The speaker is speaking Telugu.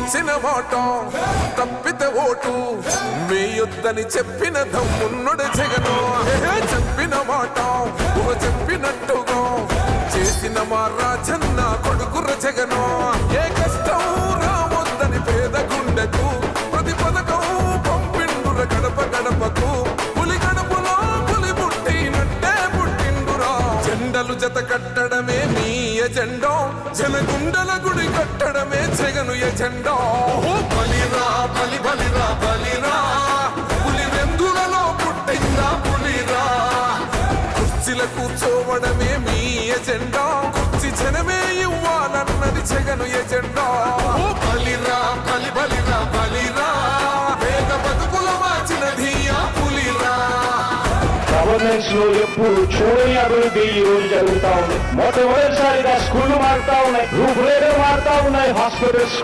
ఇచ్చిన మాట తప్పితే ఓటు వేయొద్దని చెప్పిన దమ్మున్నడు జగను చెప్పిన మాట చెప్పినట్టుగా చేసిన మా రాజన్న కొడుకుర జగను ఏ కష్టం రావద్దని పేద గుండెకు ప్రతి పథకం పంపిండుర గడప గడపకు పులి గడపలో పులి పుట్టినట్టే పుట్టిండురా జెండలు జత కట్టడమే మీ ఎజెండా జనగుండల గుడి కట్టడమే జగను ఎజెండా బలిరా బలి బలిరా బలిరా పులి వెందులలో పుట్టిందా పులిరా కుర్చీల కూర్చోవడమే మీ ఎజెండా కుర్చీ జనమే ఇవ్వాలన్నది జగను ఎజెండా బలిరా బలి బలిరా బలిరా పేద బతుకుల మార్చినది ఆ పులిరా గవర్నెన్స్ లో ఎప్పుడు చూడని అభివృద్ధి ఈ రోజు జరుగుతా ఉంది. మొట్టమొదటిసారిగా స్కూళ్లు మారుతా ఉన్నాయి, రూపురేఖలు మారుతా ఉన్నాయి, హాస్పిటల్స్